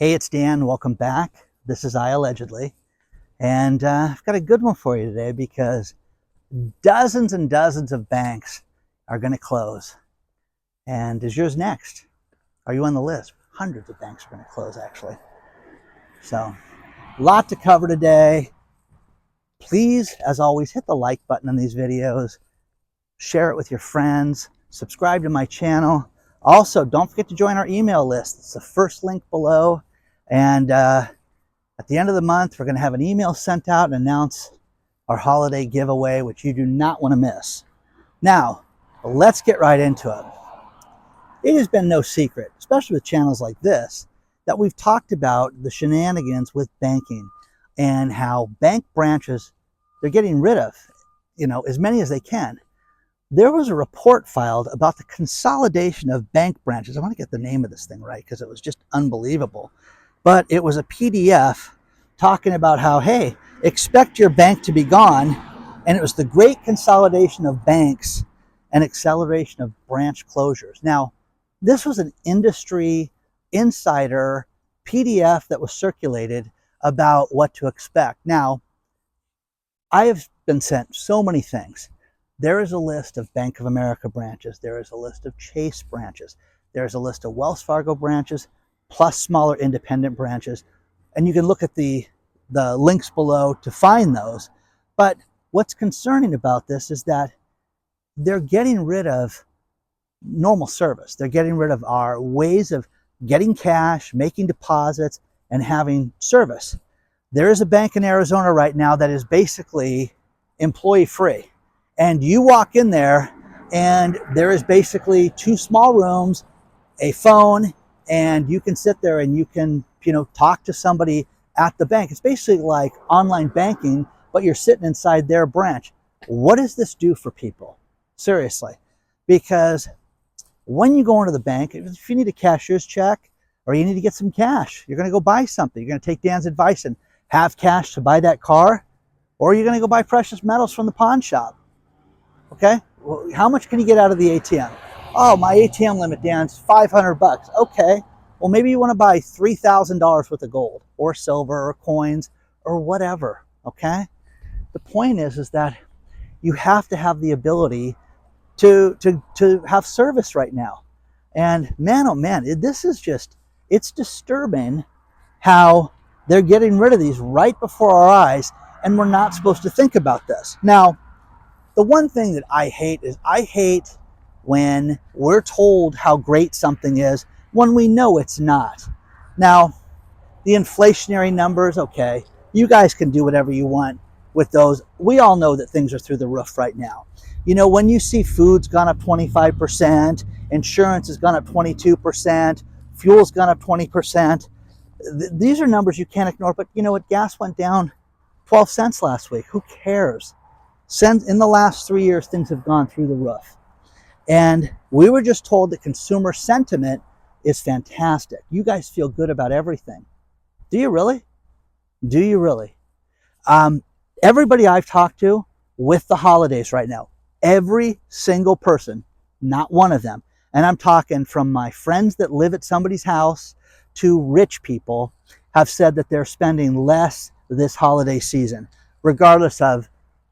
Hey, it's Dan. Welcome back. This is iAllegedly. And I've got a good one for you today because dozens and dozens of banks are going to close. And is yours next? Are you on the list? Hundreds of banks are going to close, actually. So, a lot to cover today. Please, as always, hit the like button on these videos. Share it with your friends. Subscribe to my channel. Also, don't forget to join our email list. It's the first link below. And at the end of the month, we're going to have an email sent out and announce our holiday giveaway, which you do not want to miss. Now, let's get right into it. It has been no secret, especially with channels like this, that we've talked about the shenanigans with banking and how bank branches, they're getting rid of, as many as they can. There was a report filed about the consolidation of bank branches. I want to get the name of this thing right because it was just unbelievable. But it was a PDF talking about how, hey, expect your bank to be gone. And it was the great consolidation of banks and acceleration of branch closures. Now, this was an industry insider PDF that was circulated about what to expect. Now, I have been sent so many things. There is a list of Bank of America branches. There is a list of Chase branches. There's a list of Wells Fargo branches, plus smaller independent branches. And you can look at the links below to find those. But what's concerning about this is that they're getting rid of normal service. They're getting rid of our ways of getting cash, making deposits, and having service. There is a bank in Arizona right now that is basically employee free. And you walk in there and there is basically 2 small rooms, a phone, and you can sit there and you can, talk to somebody at the bank. It's basically like online banking, but you're sitting inside their branch. What does this do for people? Seriously. Because when you go into the bank, if you need a cashier's check or you need to get some cash, you're going to go buy something. You're going to take Dan's advice and have cash to buy that car, or you're going to go buy precious metals from the pawn shop. Okay? Well, how much can you get out of the ATM? Oh, my ATM limit, Dan, is $500. Okay. Well, maybe you want to buy $3,000 worth of gold or silver or coins or whatever. Okay. The point is that you have to have the ability to have service right now. And man, oh man, it's disturbing how they're getting rid of these right before our eyes, and we're not supposed to think about this. Now, the one thing that I hate is when we're told how great something is when we know it's not. Now, the inflationary numbers, okay, you guys can do whatever you want with those. We all know that things are through the roof right now. When you see food's gone up 25%, insurance has gone up 22%, fuel's gone up 20%, these are numbers you can't ignore. But you know what? Gas went down 12 cents last week. Who cares? In the last 3 years, things have gone through the roof. And we were just told that consumer sentiment is fantastic. You guys feel good about everything. Do you really? Do you really? Everybody I've talked to with the holidays right now, every single person, not one of them, and I'm talking from my friends that live at somebody's house to rich people, have said that they're spending less this holiday season, regardless of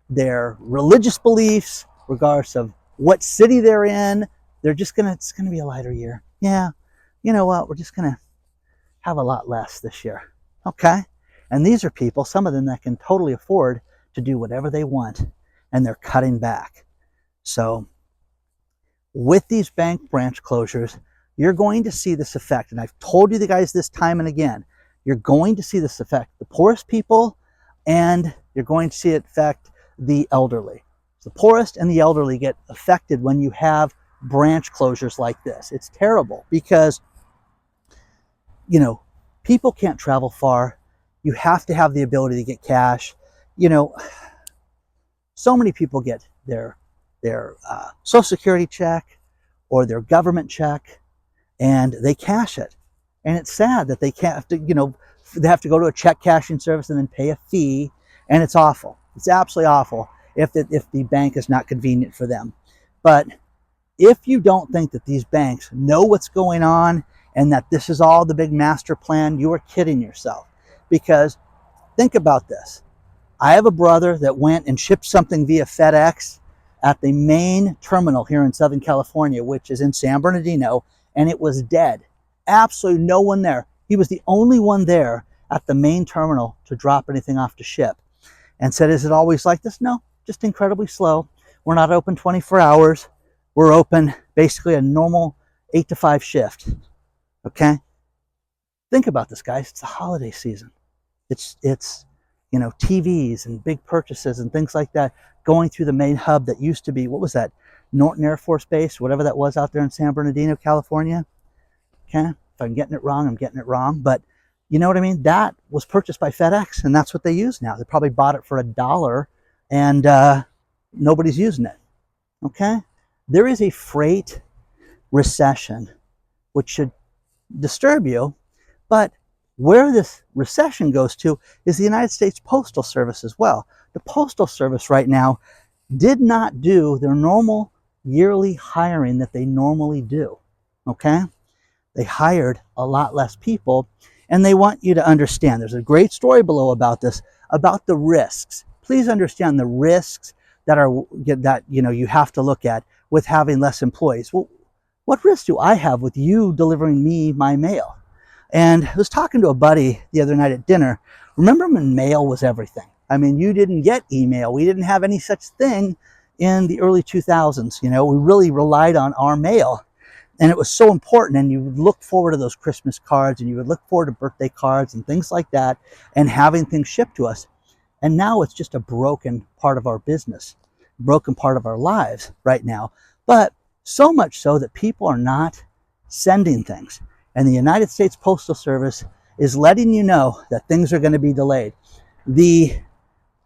their religious beliefs, regardless of what city they're in. It's going to be a lighter year. Yeah, you know what? We're just going to have a lot less this year. Okay? And these are people, some of them that can totally afford to do whatever they want, and they're cutting back. So with these bank branch closures, you're going to see this effect. And I've told you guys this time and again, you're going to see this affect the poorest people, and you're going to see it affect the elderly. The poorest and the elderly get affected when you have branch closures like this. It's terrible because, people can't travel far. You have to have the ability to get cash. So many people get their Social Security check or their government check and they cash it. And it's sad that they can't they have to go to a check cashing service and then pay a fee. And it's awful. It's absolutely awful if the bank is not convenient for them. But if you don't think that these banks know what's going on and that this is all the big master plan, you are kidding yourself. Because think about this. I have a brother that went and shipped something via FedEx at the main terminal here in Southern California, which is in San Bernardino, and it was dead. Absolutely no one there. He was the only one there at the main terminal to drop anything off to ship. And said, is it always like this? No, just incredibly slow. We're not open 24 hours. We're open basically a normal 8 to 5 shift. Okay? Think about this, guys. It's the holiday season. It's you know, TVs and big purchases and things like that going through the main hub that used to be, what was that? Norton Air Force Base, whatever that was out there in San Bernardino, California. Okay? If I'm getting it wrong, I'm getting it wrong. But you know what I mean? That was purchased by FedEx, and that's what they use now. They probably bought it for $1, and nobody's using it. Okay? There is a freight recession, which should disturb you, but where this recession goes to is the United States Postal Service as well. The Postal Service right now did not do their normal yearly hiring that they normally do. Okay? They hired a lot less people, and they want you to understand. There's a great story below about this, about the risks. Please understand the risks that you have to look at with having less employees. Well, what risk do I have with you delivering me my mail? And I was talking to a buddy the other night at dinner. Remember when mail was everything? I mean, you didn't get email. We didn't have any such thing in the early 2000s. You know, we really relied on our mail. And it was so important, and you would look forward to those Christmas cards, and you would look forward to birthday cards and things like that, and having things shipped to us. And now it's just a broken part of our business, broken part of our lives right now. But so much so that people are not sending things. And the United States Postal Service is letting you know that things are going to be delayed. The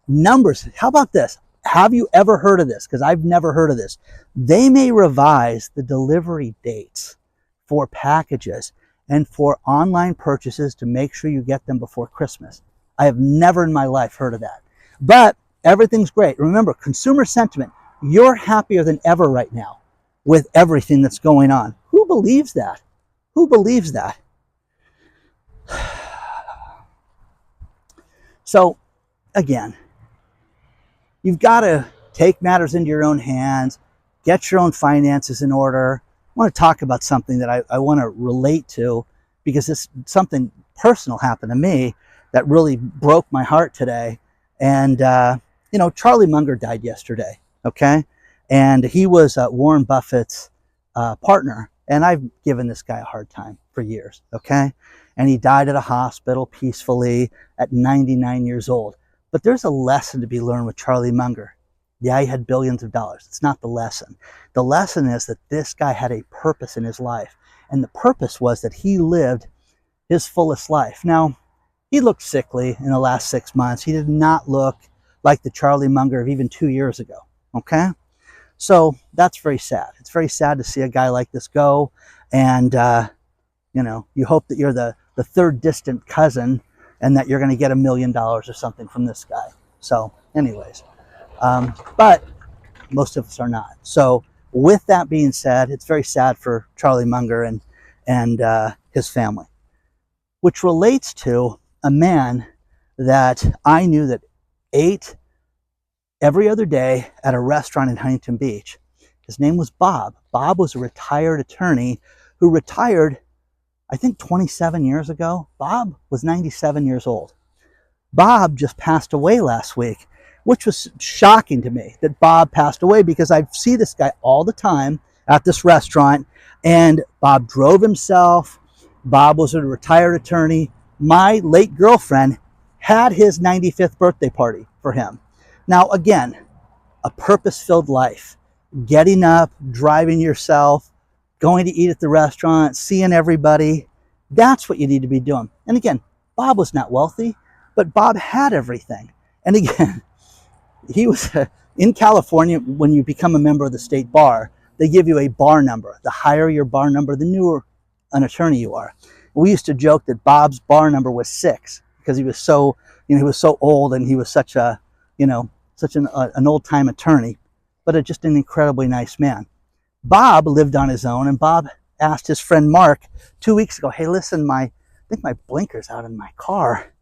numbers, how about this? Have you ever heard of this? Because I've never heard of this. They may revise the delivery dates for packages and for online purchases to make sure you get them before Christmas. I have never in my life heard of that. But everything's great. Remember, consumer sentiment, you're happier than ever right now with everything that's going on. Who believes that? Who believes that? So, again, you've got to take matters into your own hands, get your own finances in order. I want to talk about something that I want to relate to, because this something personal happened to me that really broke my heart today. And, you know, Charlie Munger died yesterday, okay? And he was Warren Buffett's partner. And I've given this guy a hard time for years, okay? And he died at a hospital peacefully at 99 years old. But there's a lesson to be learned with Charlie Munger. Yeah, he had billions of dollars. It's not the lesson. The lesson is that this guy had a purpose in his life. And the purpose was that he lived his fullest life. Now, he looked sickly in the last 6 months. He did not look like the Charlie Munger of even 2 years ago, okay? So that's very sad. It's very sad to see a guy like this go. And, you know, you hope that you're the third distant cousin and that you're going to get $1 million or something from this guy. So anyways, but most of us are not. So with that being said, it's very sad for Charlie Munger and his family, which relates to a man that I knew that ate every other day at a restaurant in Huntington Beach. His name was Bob. Bob was a retired attorney who retired, I think, 27 years ago. Bob was 97 years old. Bob just passed away last week, which was shocking to me that Bob passed away, because I see this guy all the time at this restaurant, and Bob drove himself. Bob was a retired attorney. My late girlfriend had his 95th birthday party for him. Now, again, a purpose-filled life. Getting up, driving yourself, going to eat at the restaurant, seeing everybody. That's what you need to be doing. And again, Bob was not wealthy, but Bob had everything. And again, he was in California. When you become a member of the state bar, they give you a bar number. The higher your bar number, the newer an attorney you are. We used to joke that Bob's bar number was 6, because he was so, you know, he was so old, and he was such a, you know, such an old-time attorney, but just an incredibly nice man. Bob lived on his own, and Bob asked his friend Mark 2 weeks ago, hey, listen, I think my blinker's out in my car.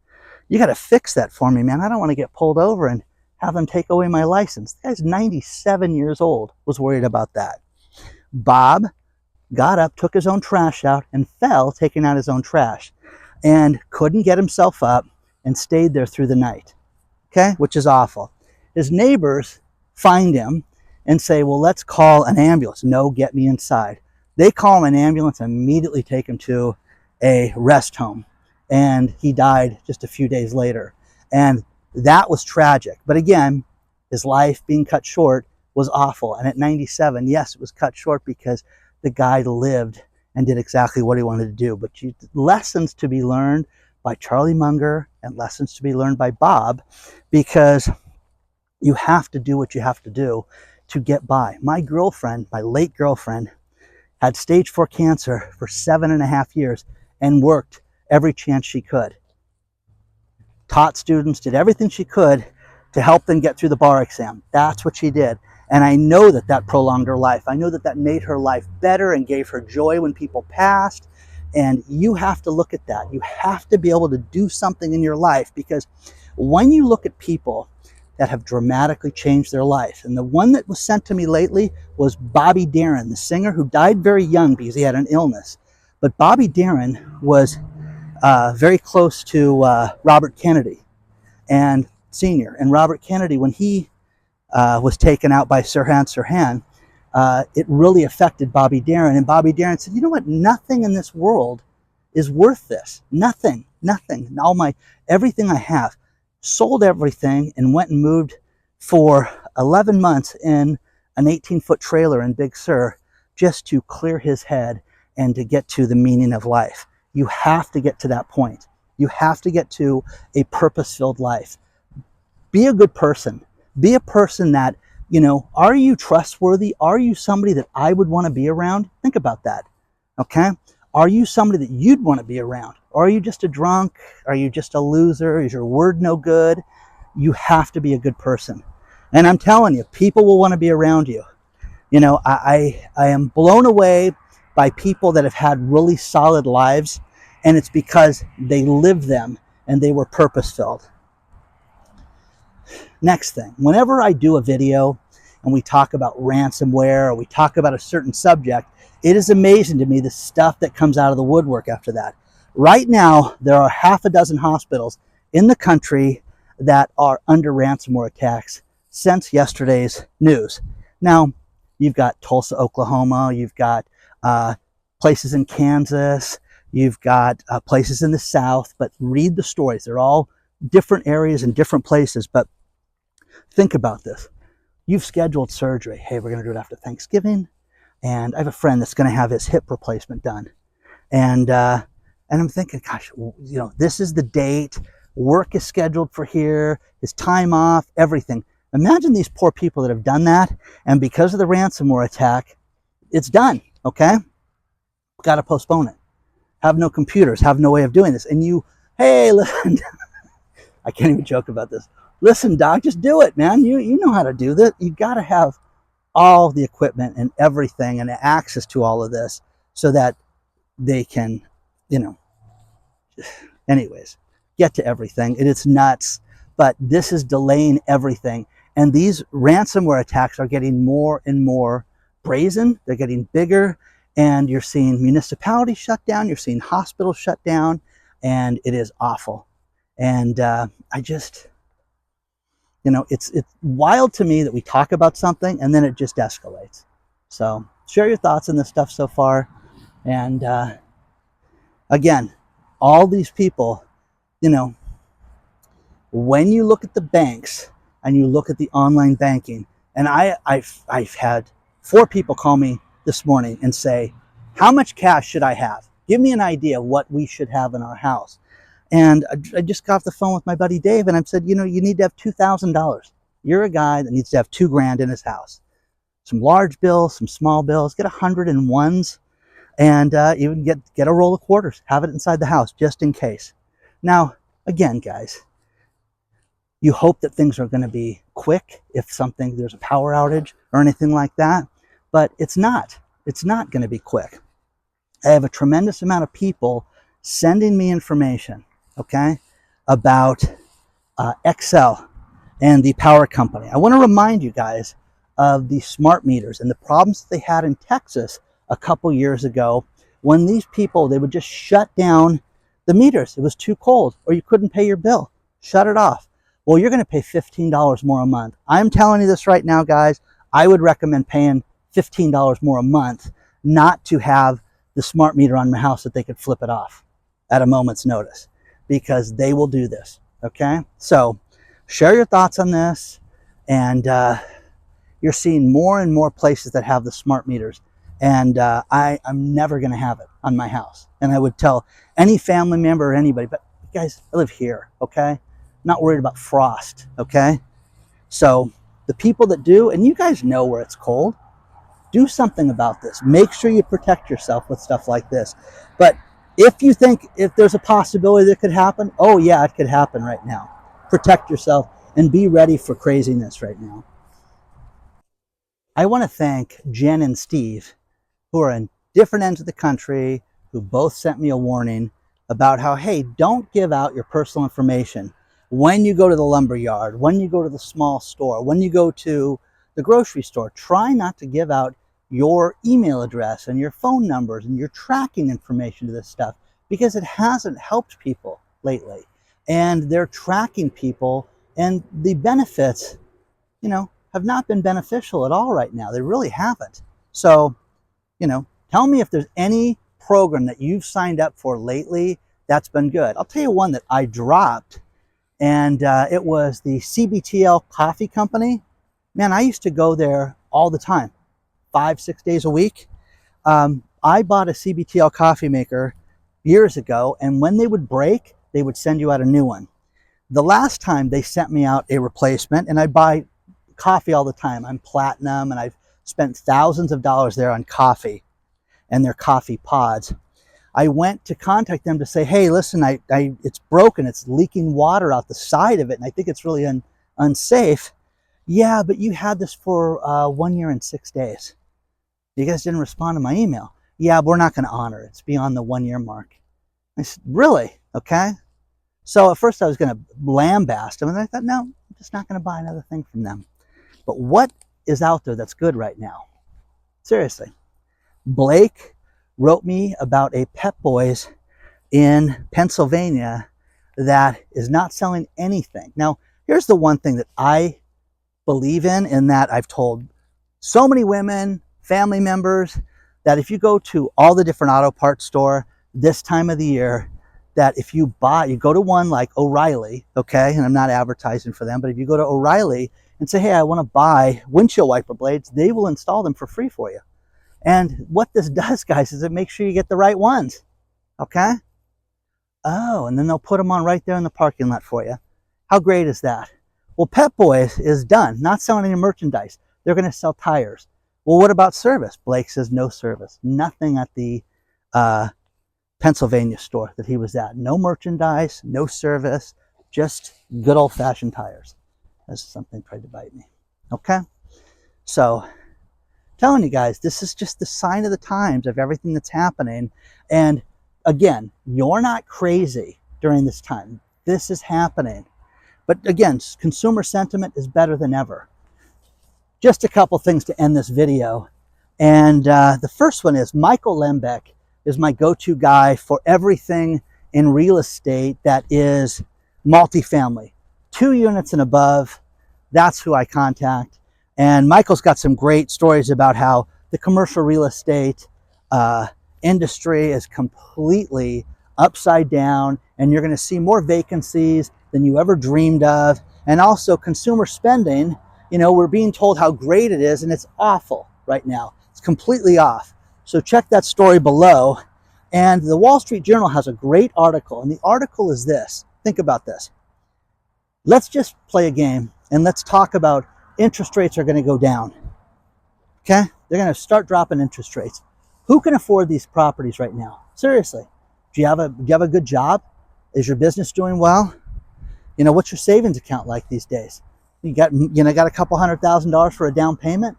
You got to fix that for me, man. I don't want to get pulled over and have them take away my license. The guy's 97 years old, was worried about that. Bob got up, took his own trash out, and fell taking out his own trash, and couldn't get himself up and stayed there through the night, okay, which is awful. His neighbors find him and say, well, let's call an ambulance. No, get me inside. They call him an ambulance and immediately take him to a rest home, and he died just a few days later. And that was tragic. But again, his life being cut short was awful. And at 97, yes, it was cut short because the guy lived and did exactly what he wanted to do. But lessons to be learned by Charlie Munger and lessons to be learned by Bob, because you have to do what you have to do to get by. My girlfriend, my late girlfriend, had stage 4 cancer for 7.5 years and worked every chance she could. Taught students, did everything she could to help them get through the bar exam. That's what she did. And I know that that prolonged her life. I know that that made her life better and gave her joy when people passed. And you have to look at that. You have to be able to do something in your life, because when you look at people that have dramatically changed their life, and the one that was sent to me lately was Bobby Darin, the singer who died very young because he had an illness. But Bobby Darin was very close to Robert Kennedy and Sr. And Robert Kennedy, when he was taken out by Sirhan, it really affected Bobby Darin. And Bobby Darin said, you know what? Nothing in this world is worth this. Nothing. Everything I have. Sold everything and went and moved for 11 months in an 18-foot trailer in Big Sur just to clear his head and to get to the meaning of life. You have to get to that point. You have to get to a purpose-filled life. Be a good person. Be a person that, are you trustworthy? Are you somebody that I would want to be around? Think about that, okay? Are you somebody that you'd want to be around? Or are you just a drunk? Are you just a loser? Is your word no good? You have to be a good person. And I'm telling you, people will want to be around you. I am blown away by people that have had really solid lives, and it's because they lived them and they were purpose-filled. Next thing, whenever I do a video and we talk about ransomware or we talk about a certain subject, it is amazing to me the stuff that comes out of the woodwork after that. Right now, there are 6 hospitals in the country that are under ransomware attacks since yesterday's news. Now, you've got Tulsa, Oklahoma, you've got places in Kansas, you've got places in the South, but read the stories. They're all different areas and different places, but think about this. You've scheduled surgery. Hey, we're going to do it after Thanksgiving. And I have a friend that's going to have his hip replacement done. And I'm thinking, gosh, this is the date. Work is scheduled for here. His time off, everything. Imagine these poor people that have done that. And because of the ransomware attack, it's done, okay? Got to postpone it. Have no computers, have no way of doing this. And hey, listen, I can't even joke about this. Listen, doc, just do it, man. You know how to do this. You got to have all the equipment and everything and access to all of this so that they can, anyways, get to everything. It's nuts, but this is delaying everything. And these ransomware attacks are getting more and more brazen. They're getting bigger, and you're seeing municipalities shut down. You're seeing hospitals shut down, and it is awful. And it's wild to me that we talk about something and then it just escalates. So share your thoughts on this stuff so far. And again, all these people, when you look at the banks and you look at the online banking, and I've had 4 people call me this morning and say, how much cash should I have? Give me an idea of what we should have in our house. And I just got off the phone with my buddy Dave, and I said, you need to have $2,000. You're a guy that needs to have $2,000 in his house. Some large bills, some small bills, get 101s, and even get a roll of quarters. Have it inside the house just in case. Now, again, guys, you hope that things are going to be quick if there's a power outage or anything like that, but it's not. It's not going to be quick. I have a tremendous amount of people sending me information, okay, about Excel and the power company. I want to remind you guys of the smart meters and the problems that they had in Texas a couple years ago when these people, they would just shut down the meters. It was too cold or you couldn't pay your bill. Shut it off. Well, you're going to pay $15 more a month. I'm telling you this right now, guys. I would recommend paying $15 more a month not to have the smart meter on my house that they could flip it off at a moment's notice, because they will do this. Okay, so share your thoughts on this, and you're seeing more and more places that have the smart meters, and I'm never going to have it on my house. And I would tell any family member or anybody, but guys, I live here, okay? I'm not worried about frost, okay? So the people that do, and you guys know where it's cold, do something about this. Make sure you protect yourself with stuff like this. But if you think if there's a possibility that could happen, oh yeah, it could happen right now. Protect yourself and be ready for craziness right now. I want to thank Jen and Steve, who are in different ends of the country, who both sent me a warning about how, hey, don't give out your personal information when you go to the lumber yard, when you go to the small store, when you go to the grocery store. Try not to give out your email address and your phone numbers and your tracking information to this stuff, because it hasn't helped people lately. And they're tracking people, and the benefits, you know, have not been beneficial at all right now. They really haven't. So, you know, tell me if there's any program that you've signed up for lately that's been good. I'll tell you one that I dropped, and it was the CBTL Coffee Company. Man, I used to go there all the time, 5-6 days a week. I bought a CBTL coffee maker years ago, and when they would break, they would send you out a new one. The last time they sent me out a replacement, and I buy coffee all the time. I'm platinum, and I've spent thousands of dollars there on coffee and their coffee pods. I went to contact them to say, hey, listen, it's broken. It's leaking water out the side of it, and I think it's really unsafe. Yeah, but you had this for 1 year and 6 days. You guys didn't respond to my email. Yeah, but we're not going to honor it. It's beyond the 1 year mark. I said, really? Okay. So at first I was going to lambast them, and I thought, no, I'm just not going to buy another thing from them. But what is out there that's good right now? Seriously. Blake wrote me about a Pep Boys in Pennsylvania that is not selling anything. Now, here's the one thing that I believe in that I've told so many women, family members, that if you go to all the different auto parts store this time of the year, that if you go to one like O'Reilly, okay, and I'm not advertising for them, but if you go to O'Reilly and say, hey, I want to buy windshield wiper blades, they will install them for free for you. And what this does, guys, is it makes sure you get the right ones, okay? Oh, and then they'll put them on right there in the parking lot for you. How great is that? Well, Pep Boys is done, not selling any merchandise. They're going to sell tires. Well, what about service? Blake says no service. Nothing at the Pennsylvania store that he was at. No merchandise, no service, just good old-fashioned tires. That's something tried to bite me. Okay? So, telling you guys, this is just the sign of the times of everything that's happening. And again, you're not crazy during this time. This is happening. But again, consumer sentiment is better than ever. Just a couple things to end this video. And the first one is Michael Lembeck is my go-to guy for everything in real estate that is multifamily. 2 units and above, that's who I contact. And Michael's got some great stories about how the commercial real estate industry is completely upside down, and you're going to see more vacancies than you ever dreamed of. And also consumer spending, you know, we're being told how great it is, and it's awful right now. It's completely off. So check that story below. And the Wall Street Journal has a great article, and the article is this. Think about this. Let's just play a game, and let's talk about interest rates are going to go down. Okay? They're going to start dropping interest rates. Who can afford these properties right now? Seriously. Do you have a good job? Is your business doing well? You know, what's your savings account like these days? You got a couple $100,000 for a down payment?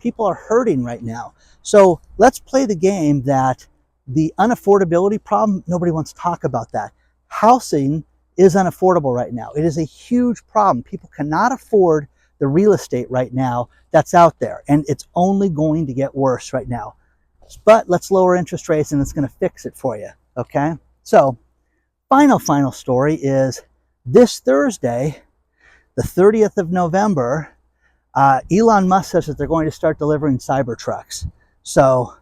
People are hurting right now. So let's play the game that The unaffordability problem, nobody wants to talk about that. Housing is unaffordable right now. It is a huge problem. People cannot afford the real estate right now that's out there, and it's only going to get worse right now. But let's lower interest rates and it's going to fix it for you, okay? So, final story is this Thursday, the 30th of November, Elon Musk says that they're going to start delivering Cybertrucks. So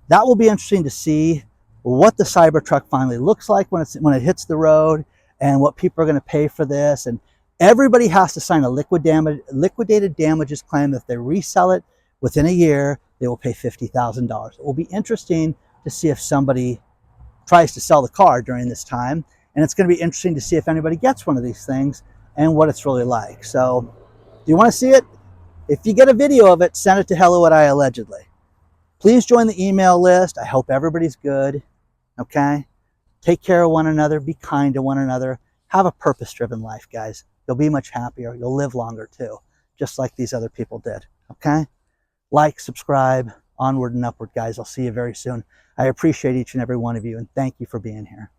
that will be interesting to see what the Cybertruck finally looks like when it hits the road, and what people are going to pay for this. And everybody has to sign a liquidated damages claim. If they resell it within a year, they will pay $50,000. It will be interesting to see if somebody tries to sell the car during this time. And it's going to be interesting to see if anybody gets one of these things and what it's really like. So, do you want to see it? If you get a video of it, send it to hello@iAllegedly. Please join the email list. I hope everybody's good, okay? Take care of one another. Be kind to one another. Have a purpose-driven life, guys. You'll be much happier. You'll live longer, too, just like these other people did, okay? Like, subscribe, onward and upward, guys. I'll see you very soon. I appreciate each and every one of you, and thank you for being here.